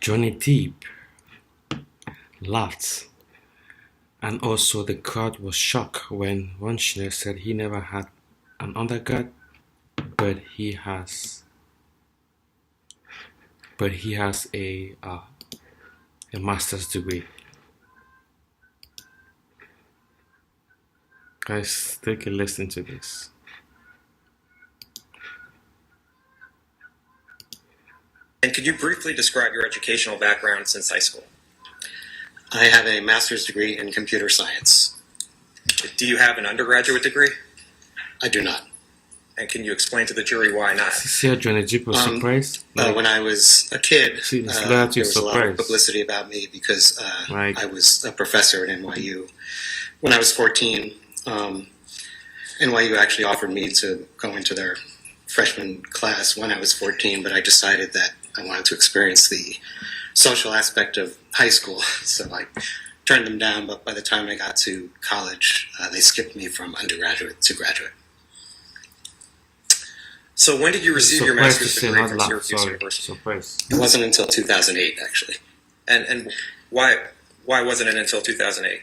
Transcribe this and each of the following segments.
Johnny Depp laughed, and also the crowd was shocked when Wunschner said he never had an undergrad, but he has a master's degree. Guys, take a listen to this. And could you briefly describe your educational background since high school? I have a master's degree in computer science. Do you have an undergraduate degree? I do not. And can you explain to the jury why not? See how Johnny Depp was surprised? When I was a kid, there was a lot of publicity about me because I was a professor at NYU. When I was 14, NYU actually offered me to go into their freshman class when I was 14, but I decided that I wanted to experience the social aspect of high school, so I turned them down, but by the time I got to college, they skipped me from undergraduate to graduate. So when did you receive your master's degree from Syracuse University? It wasn't until 2008, actually. And why wasn't it until 2008?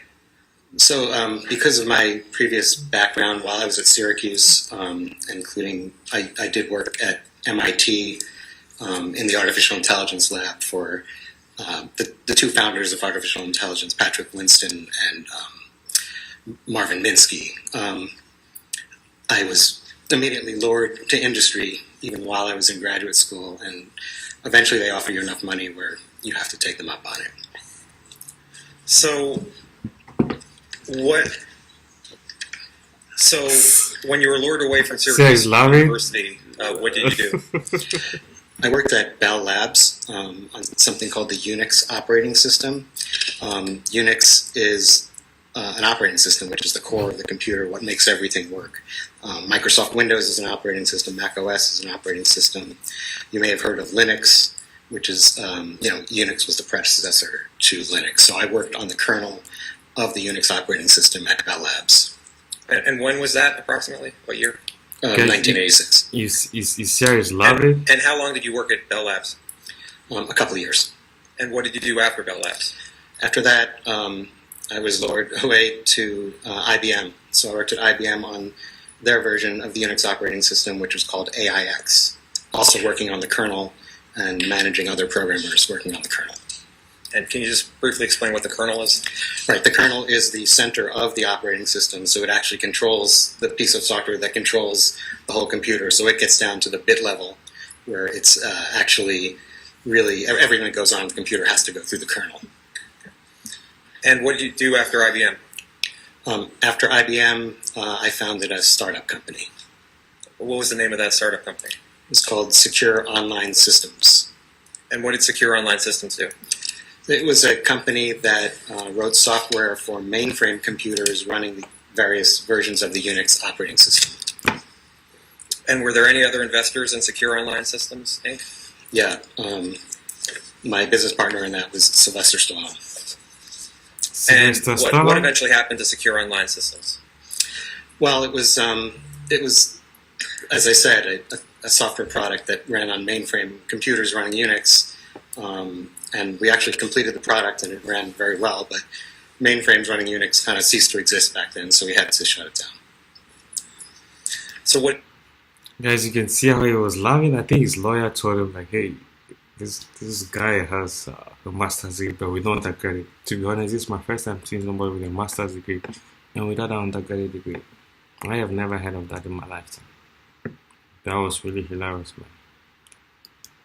So because of my previous background while I was at Syracuse, including I did work at MIT in the artificial intelligence lab for the two founders of artificial intelligence, Patrick Winston and Marvin Minsky. I was immediately lured to industry even while I was in graduate school, and eventually they offer you enough money where you have to take them up on it. So when you were lured away from Syracuse University, what did you do? I worked at Bell Labs on something called the Unix operating system. Unix is an operating system, which is the core of the computer, what makes everything work. Microsoft Windows is an operating system. Mac OS is an operating system. You may have heard of Linux, which is, Unix was the predecessor to Linux. So I worked on the kernel of the Unix operating system at Bell Labs. And when was that approximately? What year? 1986. You serious love it? And how long did you work at Bell Labs? A couple of years. And what did you do after Bell Labs? After that, I was lured away to IBM. So I worked at IBM on their version of the Unix operating system, which was called AIX. Also working on the kernel and managing other programmers working on the kernel. And can you just briefly explain what the kernel is? Right, the kernel is the center of the operating system, so it actually controls the piece of software that controls the whole computer. So it gets down to the bit level, where it's actually really everything that goes on in the computer has to go through the kernel. And what did you do after IBM? After IBM, I founded a startup company. What was the name of that startup company? It's called Secure Online Systems. And what did Secure Online Systems do? It was a company that wrote software for mainframe computers running the various versions of the Unix operating system. And were there any other investors in Secure Online Systems, Inc.? Yeah. My business partner in that was Sylvester Stallone. And what eventually happened to Secure Online Systems? Well, it was, as I said, a software product that ran on mainframe computers running Unix. And we actually completed the product, and it ran very well, but mainframes running Unix kind of ceased to exist back then, so we had to shut it down. So what... Guys, you can see how he was laughing. I think his lawyer told him, like, hey, this guy has a master's degree, but we don't undergrad. To be honest, this is my first time seeing somebody with a master's degree and without an undergraduate degree. I have never heard of that in my lifetime. That was really hilarious, man.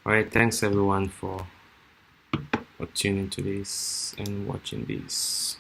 Alright, thanks everyone for tuning to this and watching this.